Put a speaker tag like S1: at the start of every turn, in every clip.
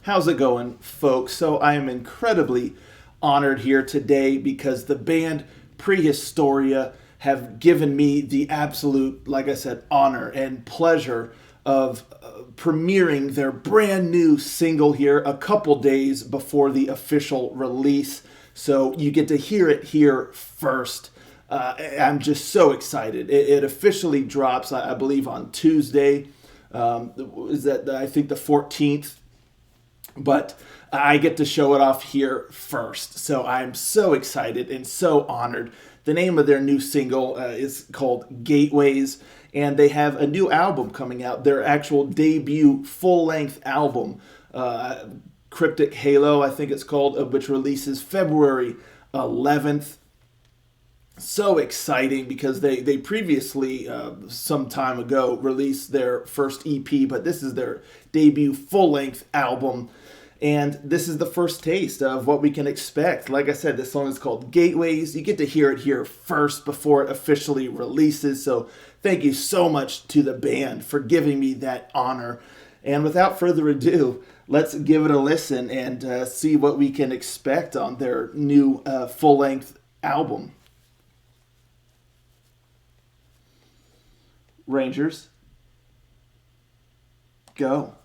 S1: How's it going, folks? So I am incredibly honored here today because the band Prehistoria have given me the absolute, like I said, honor and pleasure of premiering their brand new single here a couple days before the official release. So you get to hear it here first. I'm just so excited. It officially drops, I believe, on Tuesday. Is that I think the 14th? But I get to show it off here first. So I'm so excited and so honored. The name of their new single is called Gateways, and they have a new album coming out, their actual debut full-length album, Cryptic Halo, I think it's called, which releases February 11th. So exciting because they previously, some time ago, released their first EP, but this is their debut full-length album. And this is the first taste of what we can expect. Like I said, this song is called Gateways. You get to hear it here first before it officially releases. So thank you so much to the band for giving me that honor. And without further ado, let's give it a listen and see what we can expect on their new full-length album. Rangers, go.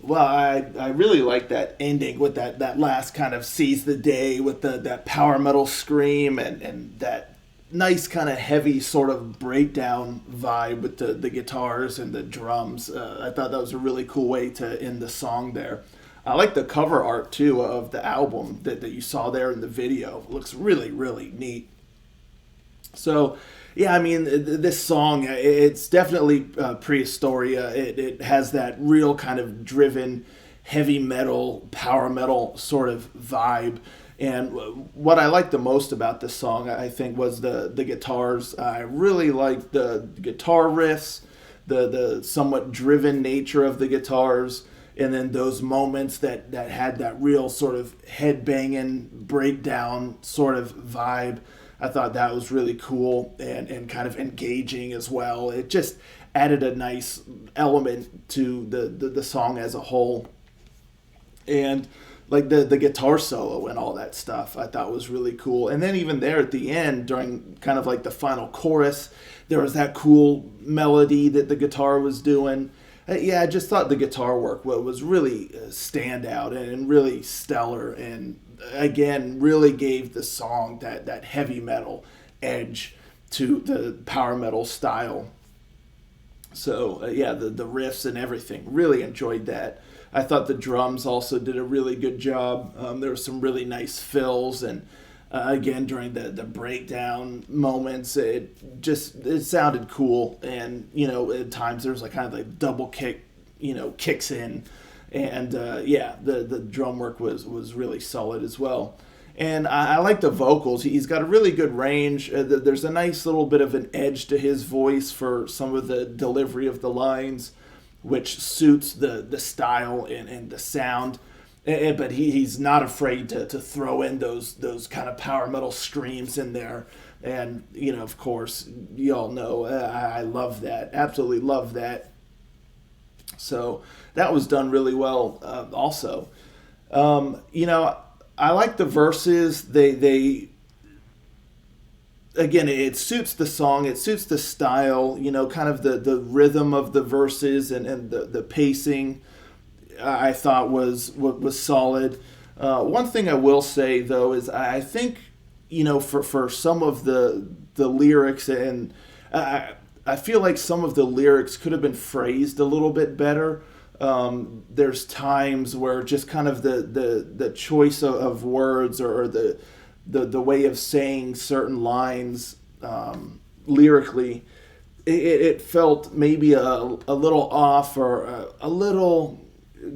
S1: Well, I really like that ending with that last kind of seize the day with that power metal scream and that nice kind of heavy sort of breakdown vibe with the guitars and the drums. I thought that was a really cool way to end the song there. I like the cover art too of the album that you saw there in the video. It looks really, really neat. So, yeah, I mean, this song, it's definitely Prehistoria. It has that real kind of driven, heavy metal, power metal sort of vibe. And what I liked the most about this song, I think, was the guitars. I really liked the guitar riffs, the somewhat driven nature of the guitars, and then those moments that had that real sort of head-banging, breakdown sort of vibe. I thought that was really cool and kind of engaging as well. It just added a nice element to the song as a whole. And like the guitar solo and all that stuff I thought was really cool. And then even there at the end, during kind of like the final chorus, there was that cool melody that the guitar was doing. Yeah, I just thought the guitar work was really standout and really stellar, and again really gave the song that heavy metal edge to the power metal style. So yeah, the riffs and everything, really enjoyed that. I thought the drums also did a really good job. There were some really nice fills, and again during the breakdown moments, it sounded cool. And at times there was like kind of like double kick, kicks in, and yeah, the drum work was really solid as well. And I like the vocals. He's got a really good range. There's a nice little bit of an edge to his voice for some of the delivery of the lines, which suits the style and the sound. But he's not afraid to throw in those kind of power metal screams in there. And, of course, you all know I love that. Absolutely love that. So that was done really well also. I like the verses. They again, it suits the song, it suits the style, kind of the rhythm of the verses and the pacing. I thought was solid. One thing I will say though is I think for some of the lyrics, and I feel like some of the lyrics could have been phrased a little bit better. There's times where just kind of the choice of words or the way of saying certain lines lyrically, it felt maybe a little off or a little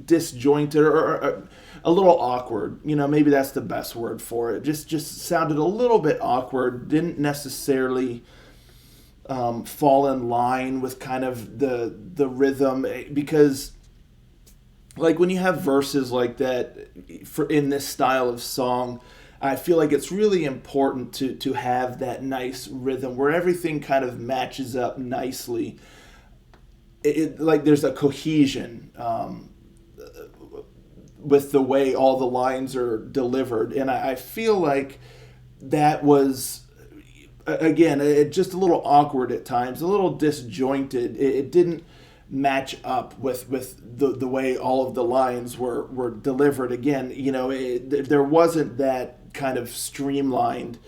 S1: disjointed or a little awkward. Maybe that's the best word for it. Just sounded a little bit awkward. Didn't necessarily fall in line with kind of the rhythm, because like when you have verses like that in this style of song, I feel like it's really important to have that nice rhythm where everything kind of matches up nicely. Like there's a cohesion with the way all the lines are delivered, and I feel like that was again just a little awkward at times, a little disjointed. It didn't match up with the way all of the lines were delivered. Again, there wasn't that kind of streamlined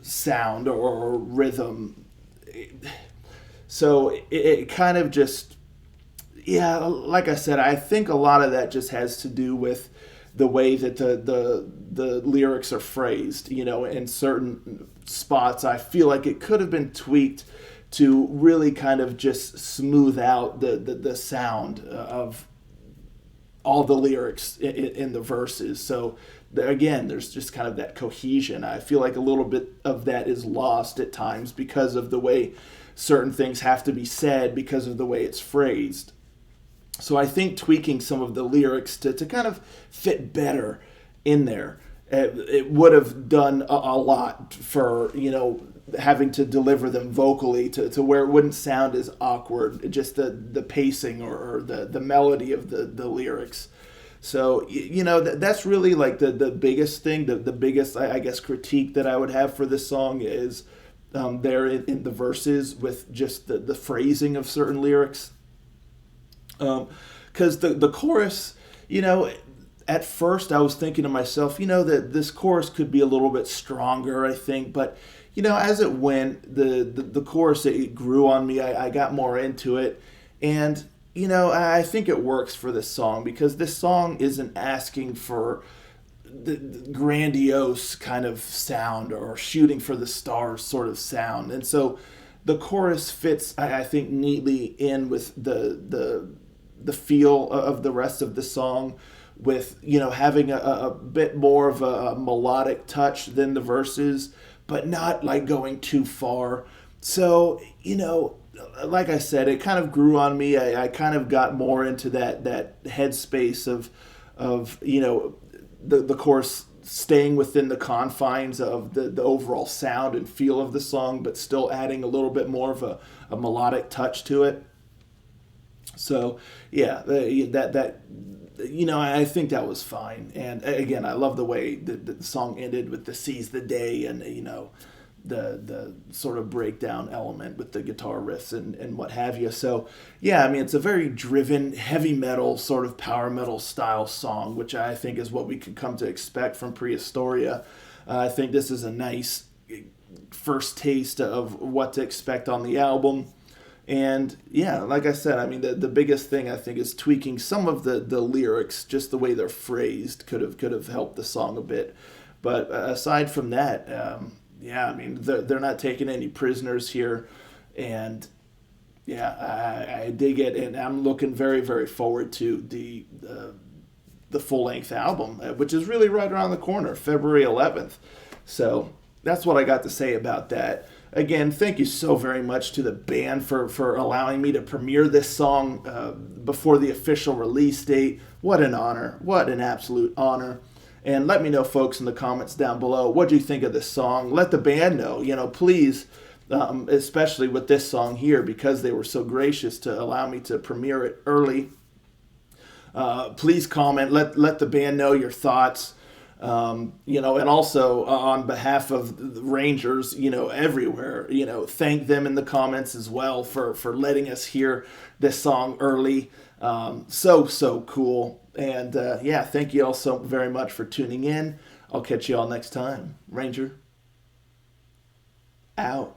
S1: sound or rhythm. So it kind of just, yeah, like I said, I think a lot of that just has to do with the way that the lyrics are phrased. In certain spots, I feel like it could have been tweaked to really kind of just smooth out the sound of all the lyrics in the verses. So again, there's just kind of that cohesion. I feel like a little bit of that is lost at times because of the way certain things have to be said, because of the way it's phrased. So I think tweaking some of the lyrics to kind of fit better in there, it would have done a lot for, having to deliver them vocally to where it wouldn't sound as awkward, just the pacing or the melody of the lyrics. So, that's really like the biggest thing, the biggest, I guess, critique that I would have for this song is there in the verses with just the phrasing of certain lyrics. Because the chorus, you know, at first I was thinking to myself, you know, that this chorus could be a little bit stronger, I think, but you know, as it went, the chorus, it grew on me. I got more into it, and you know, I think it works for this song because this song isn't asking for the grandiose kind of sound or shooting for the stars sort of sound, and so the chorus fits, I think, neatly in with the feel of the rest of the song, with you know having a bit more of a melodic touch than the verses, but not like going too far. So you know, like I said, it kind of grew on me. I kind of got more into that headspace of you know the chorus staying within the confines of the overall sound and feel of the song, but still adding a little bit more of a melodic touch to it. So yeah, that you know, I think that was fine. And again, I love the way the song ended with the "Seize the Day" and you know the sort of breakdown element with the guitar riffs and what have you. So yeah, I mean, it's a very driven, heavy metal sort of power metal style song, which I think is what we could come to expect from Prehistoria. I think this is a nice first taste of what to expect on the album. And yeah, like I said, I mean, the biggest thing I think is tweaking some of the lyrics, just the way they're phrased could have helped the song a bit. But aside from that, yeah, I mean, they're not taking any prisoners here, and yeah, I dig it, and I'm looking very very forward to the full length album, which is really right around the corner, February 11th. So that's what I got to say about that. Again, thank you so very much to the band for allowing me to premiere this song before the official release date. What an honor. What an absolute honor. And let me know, folks, in the comments down below, what do you think of this song? Let the band know, you know, please, especially with this song here, because they were so gracious to allow me to premiere it early. Please comment. Let the band know your thoughts. You know, and also on behalf of the Rangers, you know, everywhere, you know, thank them in the comments as well for letting us hear this song early. So cool. And yeah, thank you all so very much for tuning in. I'll catch you all next time. Ranger out.